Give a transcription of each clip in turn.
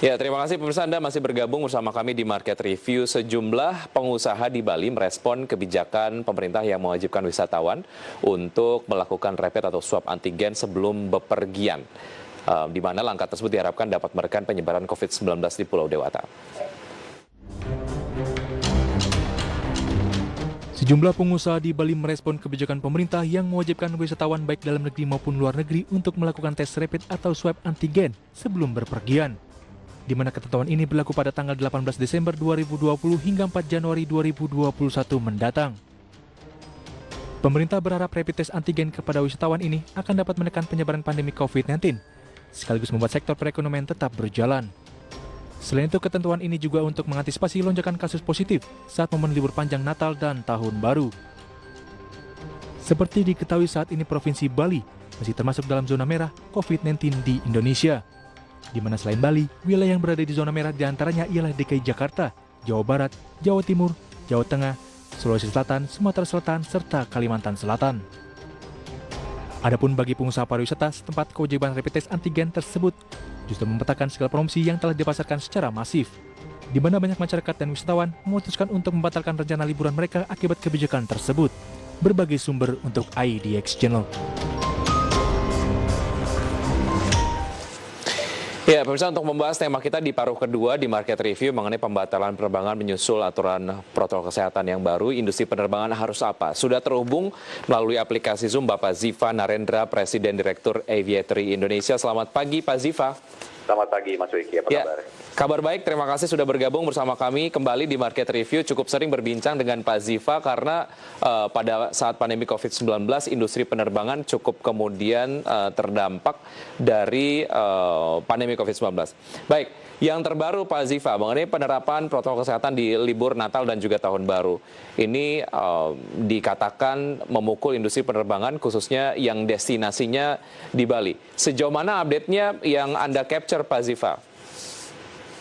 Ya, terima kasih pemirsa, Anda masih bergabung bersama kami di Market Review. Sejumlah pengusaha di Bali merespon kebijakan pemerintah yang mewajibkan wisatawan untuk melakukan rapid atau swab antigen sebelum bepergian. Di mana langkah tersebut diharapkan dapat menekan penyebaran COVID-19 di Pulau Dewata. Sejumlah pengusaha di Bali merespon kebijakan pemerintah yang mewajibkan wisatawan baik dalam negeri maupun luar negeri untuk melakukan tes rapid atau swab antigen sebelum berpergian. Di mana ketentuan ini berlaku pada tanggal 18 Desember 2020 hingga 4 Januari 2021 mendatang. Pemerintah berharap rapid test antigen kepada wisatawan ini akan dapat menekan penyebaran pandemi COVID-19, sekaligus membuat sektor perekonomian tetap berjalan. Selain itu, ketentuan ini juga untuk mengantisipasi lonjakan kasus positif saat momen libur panjang Natal dan Tahun Baru. Seperti diketahui saat ini Provinsi Bali masih termasuk dalam zona merah COVID-19 di Indonesia, di mana selain Bali, wilayah yang berada di zona merah diantaranya ialah DKI Jakarta, Jawa Barat, Jawa Timur, Jawa Tengah, Sulawesi Selatan, Sumatera Selatan, serta Kalimantan Selatan. Adapun bagi pengusaha pariwisata, setempat kewajiban rapid test antigen tersebut justru memetakan segala promosi yang telah dipasarkan secara masif, di mana banyak masyarakat dan wisatawan memutuskan untuk membatalkan rencana liburan mereka akibat kebijakan tersebut. Berbagai sumber untuk IDX Channel. Ya, pemirsa, untuk membahas tema kita di paruh kedua di Market Review mengenai pembatalan penerbangan menyusul aturan protokol kesehatan yang baru, industri penerbangan harus apa? Sudah terhubung melalui aplikasi Zoom Bapak Ziva Narendra, Presiden Direktur Aviatory Indonesia. Selamat pagi, Pak Ziva. Selamat pagi, Mas Wiki. Apa kabar? Kabar baik, terima kasih sudah bergabung bersama kami kembali di Market Review. Cukup sering berbincang dengan Pak Ziva karena pada saat pandemi COVID-19, industri penerbangan cukup kemudian terdampak dari pandemi COVID-19. Baik, yang terbaru Pak Ziva mengenai penerapan protokol kesehatan di libur Natal dan juga Tahun Baru. Ini dikatakan memukul industri penerbangan khususnya yang destinasinya di Bali. Sejauh mana update-nya yang Anda capture, Pak Ziva?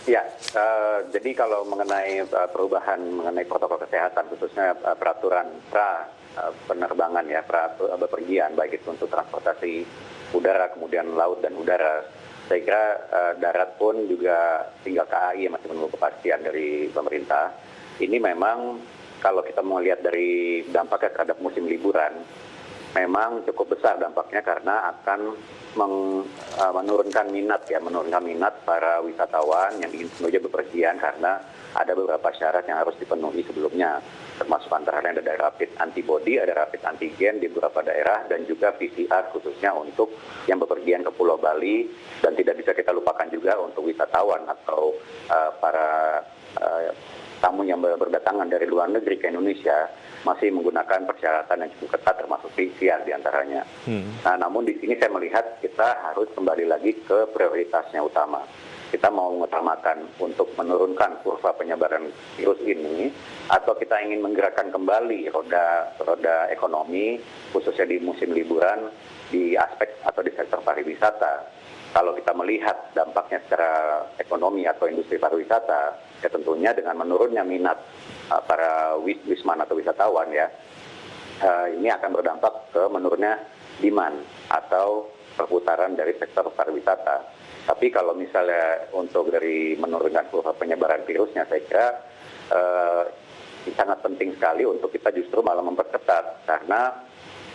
Ya, jadi kalau mengenai perubahan mengenai protokol kesehatan, khususnya peraturan penerbangan ya, bepergian, baik itu untuk transportasi udara, kemudian laut dan udara, saya kira darat pun juga tinggal KAI yang masih menunggu kepastian dari pemerintah. Ini memang kalau kita mau lihat dari dampaknya terhadap musim liburan, memang cukup besar dampaknya karena akan menurunkan minat para wisatawan yang ingin menuju bepergian karena ada beberapa syarat yang harus dipenuhi sebelumnya, termasuk antara lain ada rapid antibody, ada rapid antigen di beberapa daerah, dan juga PCR khususnya untuk yang bepergian ke Pulau Bali, dan tidak bisa kita lupakan juga untuk wisatawan atau para tamu yang berdatangan dari luar negeri ke Indonesia masih menggunakan persyaratan yang cukup ketat termasuk PCR diantaranya. Nah, namun di sini saya melihat kita harus kembali lagi ke prioritasnya utama. Kita mau mengutamakan untuk menurunkan kurva penyebaran virus ini, atau kita ingin menggerakkan kembali roda ekonomi khususnya di musim liburan di aspek atau di sektor pariwisata. Kalau kita melihat dampaknya secara ekonomi atau industri pariwisata, ya tentunya dengan menurunnya minat para wisman atau wisatawan ya, ini akan berdampak ke menurunnya demand atau perputaran dari sektor pariwisata. Tapi kalau misalnya untuk dari menurunkan kurva penyebaran virusnya, saya kira sangat penting sekali untuk kita justru malah memperketat, karena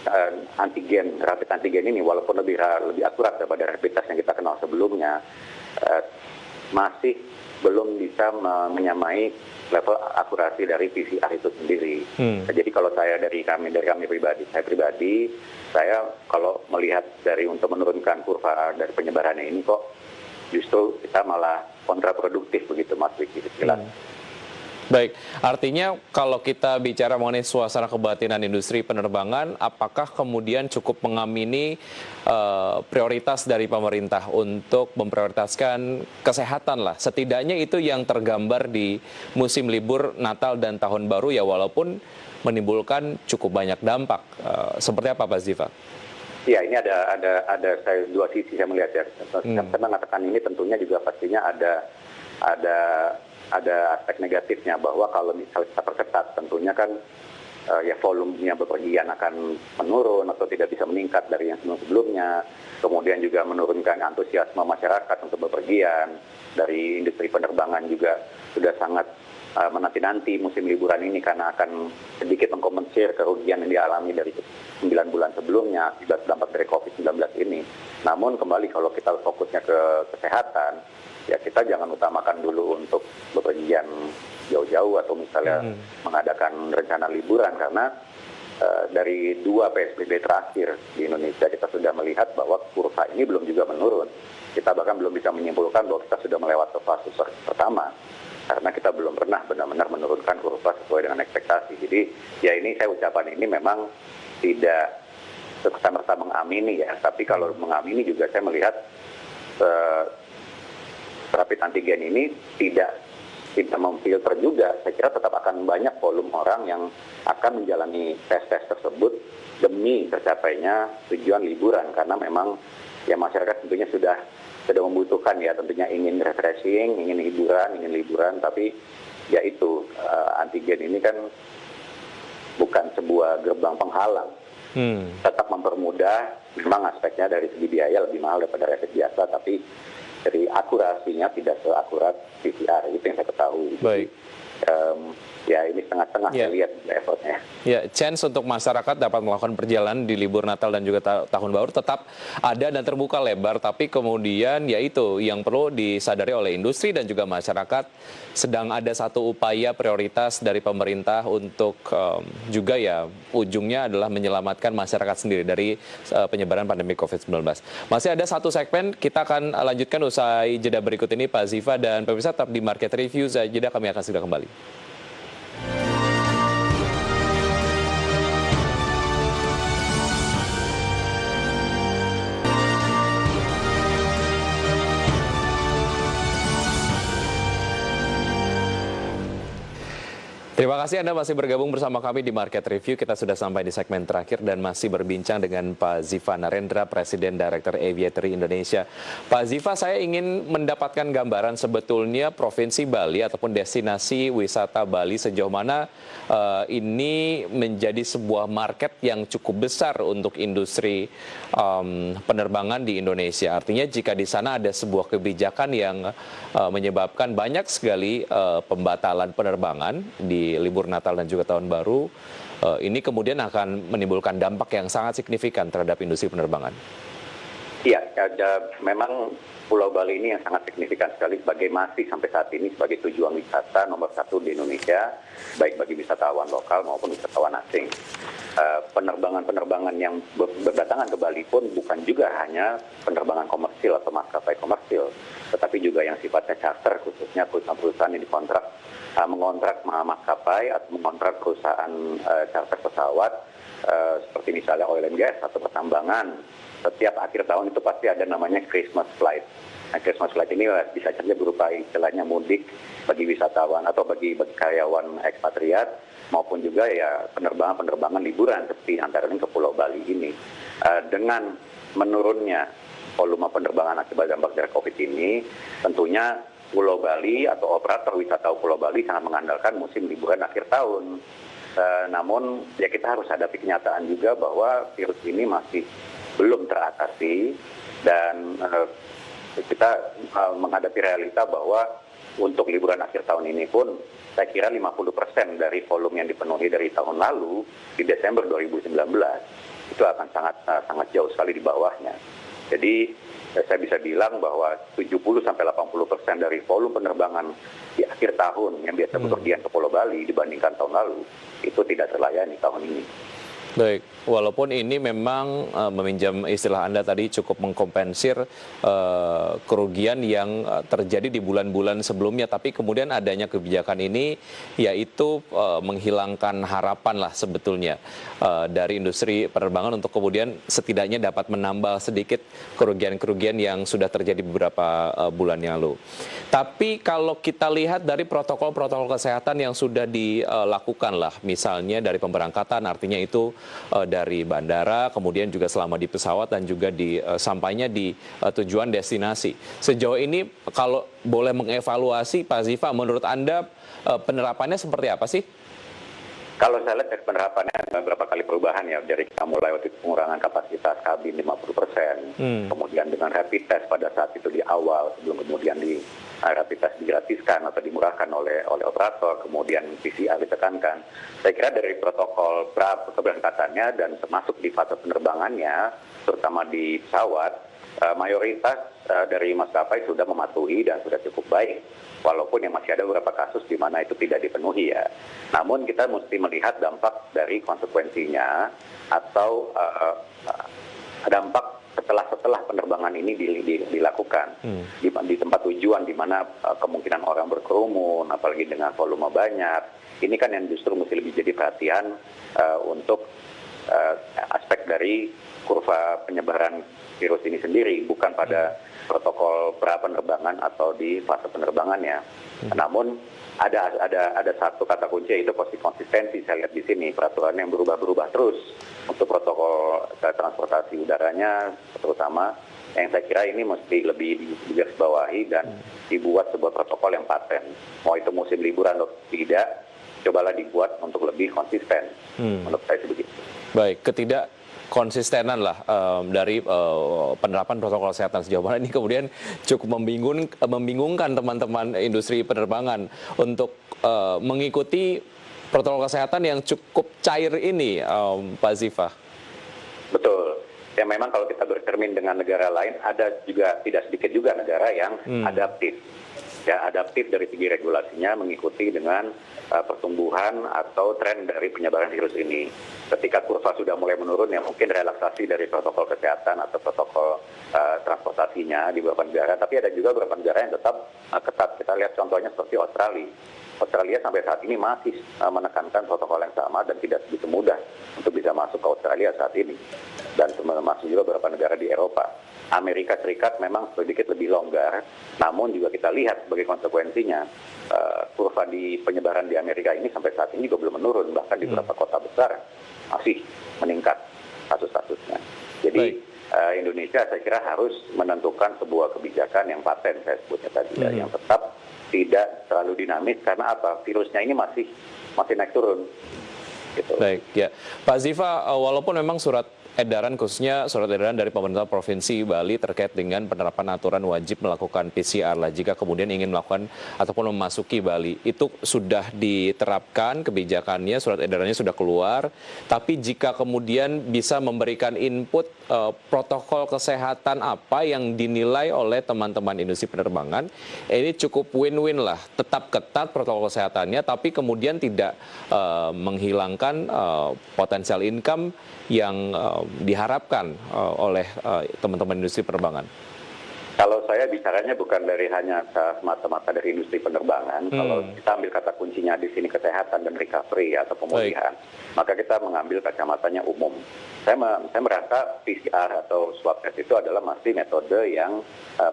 rapid antigen ini walaupun lebih akurat daripada rapid test yang kita kenal sebelumnya, masih belum bisa menyamai level akurasi dari PCR itu sendiri. Jadi kalau dari kami pribadi, saya kalau melihat dari untuk menurunkan kurva dari penyebarannya ini kok justru kita malah kontraproduktif begitu, Mas Wiki. Baik, artinya kalau kita bicara mengenai suasana kebatinan industri penerbangan, apakah kemudian cukup mengamini prioritas dari pemerintah untuk memprioritaskan kesehatan lah? Setidaknya itu yang tergambar di musim libur Natal dan Tahun Baru ya, walaupun menimbulkan cukup banyak dampak. Seperti apa, Pak Ziva? Ya, ini ada saya dua sisi saya melihat ya. Saya mengatakan ini tentunya juga pastinya ada aspek negatifnya, bahwa kalau misalnya kita perketat tentunya kan ya volumenya bepergian akan menurun atau tidak bisa meningkat dari yang sebelumnya. Kemudian juga menurunkan antusiasme masyarakat untuk bepergian. Dari industri penerbangan juga sudah sangat menanti-nanti musim liburan ini karena akan sedikit mengkompensir kerugian yang dialami dari 9 bulan sebelumnya akibat dampak dari COVID-19 ini. Namun kembali kalau kita fokusnya ke kesehatan, ya kita jangan utamakan dulu untuk bepergian jauh-jauh atau misalnya mengadakan rencana liburan karena dari 2 PSBB terakhir di Indonesia kita sudah melihat bahwa kurva ini belum juga menurun. Kita bahkan belum bisa menyimpulkan bahwa kita sudah melewati fase pertama karena kita belum pernah benar-benar menurunkan kurva sesuai dengan ekspektasi. Jadi ya ini saya ucapan ini memang tidak serta-merta mengamini ya, tapi kalau mengamini juga saya melihat rapid antigen ini tidak memfilter juga. Saya kira tetap akan banyak volume orang yang akan menjalani tes-tes tersebut demi tercapainya tujuan liburan karena memang ya masyarakat tentunya sudah membutuhkan ya, tentunya ingin refreshing, ingin liburan, tapi ya itu antigen ini kan bukan sebuah gerbang penghalang. Tetap mempermudah, memang aspeknya dari segi biaya lebih mahal daripada rapid biasa, tapi dari akurasinya tidak seakurat PCR, itu yang saya ketahui. Baik. Ya ini setengah-setengah saya lihat effortnya. Ya, chance untuk masyarakat dapat melakukan perjalanan di libur Natal dan juga Tahun Baru tetap ada dan terbuka lebar, tapi kemudian ya itu yang perlu disadari oleh industri dan juga masyarakat, sedang ada satu upaya prioritas dari pemerintah untuk juga ya ujungnya adalah menyelamatkan masyarakat sendiri dari penyebaran pandemi COVID-19. Masih ada satu segmen, kita akan lanjutkan usai jeda berikut ini Pak Ziva, dan pemirsa tetap di Market Review, usai jeda kami akan segera kembali. Terima kasih Anda masih bergabung bersama kami di Market Review. Kita sudah sampai di segmen terakhir dan masih berbincang dengan Pak Ziva Narendra, Presiden Director Aviatory Indonesia. Pak Ziva, saya ingin mendapatkan gambaran sebetulnya Provinsi Bali ataupun destinasi wisata Bali sejauh mana ini menjadi sebuah market yang cukup besar untuk industri penerbangan di Indonesia. Artinya jika di sana ada sebuah kebijakan yang menyebabkan banyak sekali pembatalan penerbangan di libur Natal dan juga Tahun Baru, ini kemudian akan menimbulkan dampak yang sangat signifikan terhadap industri penerbangan. Iya, memang Pulau Bali ini yang sangat signifikan sekali masih sampai saat ini sebagai tujuan wisata nomor 1 di Indonesia, baik bagi wisatawan lokal maupun wisatawan asing. Penerbangan yang berdatangan ke Bali pun bukan juga hanya penerbangan komersil atau maskapai komersil, tetapi juga yang sifatnya charter, khususnya perusahaan-perusahaan yang mengontrak maskapai atau mengontrak perusahaan charter pesawat, seperti misalnya oil and gas atau pertambangan. Setiap akhir tahun itu pasti ada namanya Christmas flight. Nah, Christmas flight ini bisa saja berupa istilahnya mudik bagi wisatawan atau bagi karyawan ekspatriat, maupun juga ya penerbangan liburan seperti antara lain ke Pulau Bali ini. Dengan menurunnya volume penerbangan akibat dampak dari COVID ini, tentunya Pulau Bali atau operator wisata Pulau Bali sangat mengandalkan musim liburan akhir tahun. Namun ya kita harus hadapi kenyataan juga bahwa virus ini masih belum teratasi, dan kita menghadapi realita bahwa untuk liburan akhir tahun ini pun saya kira 50% dari volume yang dipenuhi dari tahun lalu di Desember 2019 itu akan sangat jauh sekali di bawahnya. Jadi saya bisa bilang bahwa 70-80% dari volume penerbangan di akhir tahun yang biasa bepergian ke Pulau Bali dibandingkan tahun lalu itu tidak terlayani tahun ini. Baik, walaupun ini memang meminjam istilah Anda tadi cukup mengkompensir kerugian yang terjadi di bulan-bulan sebelumnya, tapi kemudian adanya kebijakan ini yaitu menghilangkan harapan lah sebetulnya dari industri penerbangan untuk kemudian setidaknya dapat menambal sedikit kerugian-kerugian yang sudah terjadi beberapa bulan yang lalu. Tapi kalau kita lihat dari protokol-protokol kesehatan yang sudah dilakukan lah, misalnya dari pemberangkatan, artinya itu dari bandara, kemudian juga selama di pesawat dan juga sampainya di tujuan destinasi. Sejauh ini kalau boleh mengevaluasi Pak Ziva, menurut Anda penerapannya seperti apa sih? Kalau saya lihat dari penerapannya ada beberapa kali perubahan ya, dari kita mulai waktu itu pengurangan kapasitas kabin 50%, kemudian dengan rapid test pada saat itu di awal sebelum kemudian di rapid test digratiskan atau dimurahkan oleh operator, kemudian PCR ditekankan. Saya kira dari protokol keberangkatannya dan termasuk di fase penerbangannya, terutama di pesawat, mayoritas dari maskapai sudah mematuhi dan sudah cukup baik. Walaupun yang masih ada beberapa kasus di mana itu tidak dipenuhi ya. Namun kita mesti melihat dampak dari konsekuensinya atau dampak setelah penerbangan ini dilakukan di tempat tujuan di mana kemungkinan orang berkerumun, apalagi dengan volume banyak. Ini kan yang justru mesti lebih jadi perhatian untuk aspek dari kurva penyebaran virus ini sendiri, bukan pada protokol penerbangan atau di fase penerbangannya. Namun ada satu kata kunci, yaitu konsistensi. Saya lihat di sini peraturan yang berubah-berubah terus untuk protokol transportasi udaranya, terutama yang saya kira ini mesti lebih digarisbawahi dan dibuat sebuah protokol yang paten. Mau itu musim liburan atau tidak, cobalah dibuat untuk lebih konsisten. Menurut saya begitu. Baik, konsistenan lah dari penerapan protokol kesehatan sejauh mana ini kemudian cukup membingungkan teman-teman industri penerbangan untuk mengikuti protokol kesehatan yang cukup cair ini, Pak Ziva. Betul. Ya memang kalau kita bercermin dengan negara lain, ada juga tidak sedikit juga negara yang adaptif. Ya, adaptif dari segi regulasinya mengikuti dengan pertumbuhan atau tren dari penyebaran virus ini. Ketika kurva sudah mulai menurun, ya mungkin relaksasi dari protokol kesehatan atau protokol transportasinya di beberapa negara. Tapi ada juga beberapa negara yang tetap ketat. Kita lihat contohnya seperti Australia. Australia sampai saat ini masih menekankan protokol yang sama dan tidak begitu mudah untuk bisa masuk ke Australia saat ini. Dan termasuk juga beberapa negara di Eropa. Amerika Serikat memang sedikit lebih longgar, namun juga kita lihat sebagai konsekuensinya kurva di penyebaran di Amerika ini sampai saat ini juga belum menurun, bahkan di beberapa kota besar masih meningkat kasus-kasusnya. Jadi Indonesia saya kira harus menentukan sebuah kebijakan yang paten, saya sebutnya tadi, yang tetap tidak terlalu dinamis, karena apa? Virusnya ini masih naik turun. Gitu. Baik, ya. Pak Ziva, walaupun memang surat edaran, khususnya surat edaran dari pemerintah Provinsi Bali terkait dengan penerapan aturan wajib melakukan PCR lah jika kemudian ingin melakukan ataupun memasuki Bali, itu sudah diterapkan kebijakannya, surat edarannya sudah keluar, tapi jika kemudian bisa memberikan input protokol kesehatan apa yang dinilai oleh teman-teman industri penerbangan, ini cukup win-win lah, tetap ketat protokol kesehatannya, tapi kemudian tidak menghilangkan potensial income yang diharapkan oleh teman-teman industri penerbangan. Kalau saya bicaranya bukan dari hanya semata-mata dari industri penerbangan, kalau kita ambil kata kuncinya di sini kesehatan dan recovery atau pemulihan, maka kita mengambil kacamatanya umum. Saya merasa PCR atau swab test itu adalah masih metode yang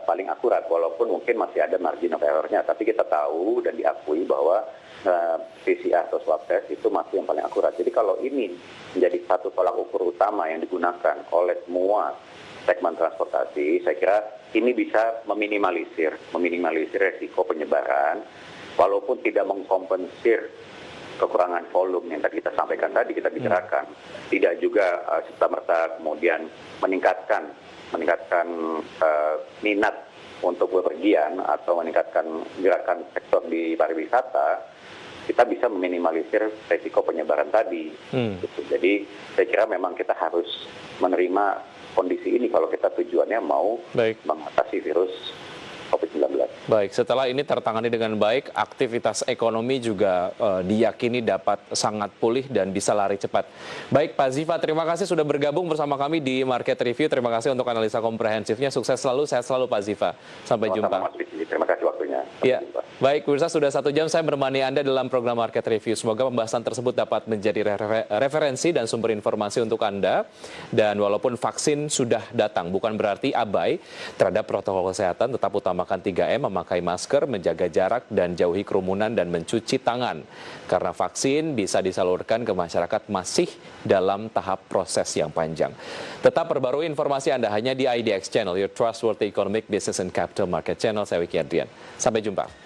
paling akurat, walaupun mungkin masih ada margin of error-nya, tapi kita tahu dan diakui bahwa PCR atau swab test itu masih yang paling akurat. Jadi kalau ini menjadi satu tolak ukur utama yang digunakan oleh semua segmen transportasi, saya kira ini bisa meminimalisir resiko penyebaran, walaupun tidak mengkompensir kekurangan volume yang tadi kita sampaikan tadi, kita bicarakan. Tidak juga serta-merta kemudian meningkatkan minat untuk bepergian atau meningkatkan gerakan sektor di pariwisata. Kita bisa meminimalisir resiko penyebaran tadi. Gitu. Jadi saya kira memang kita harus menerima kondisi ini kalau kita tujuannya mau mengatasi virus COVID-19. Baik, setelah ini tertangani dengan baik, aktivitas ekonomi juga diyakini dapat sangat pulih dan bisa lari cepat. Baik, Pak Ziva, terima kasih sudah bergabung bersama kami di Market Review. Terima kasih untuk analisa komprehensifnya. Sukses selalu, sehat selalu Pak Ziva. Sampai jumpa. Terima kasih waktunya. Ya. Baik, pemirsa, sudah 1 jam saya menemani Anda dalam program Market Review. Semoga pembahasan tersebut dapat menjadi referensi dan sumber informasi untuk Anda. Dan walaupun vaksin sudah datang, bukan berarti abai terhadap protokol kesehatan. Tetap utamakan 3M, memakai masker, menjaga jarak, dan jauhi kerumunan dan mencuci tangan. Karena vaksin bisa disalurkan ke masyarakat masih dalam tahap proses yang panjang. Tetap perbarui informasi Anda hanya di IDX Channel, your trustworthy economic, business, and capital market channel. Saya Wiki Adrian. Sampai jumpa.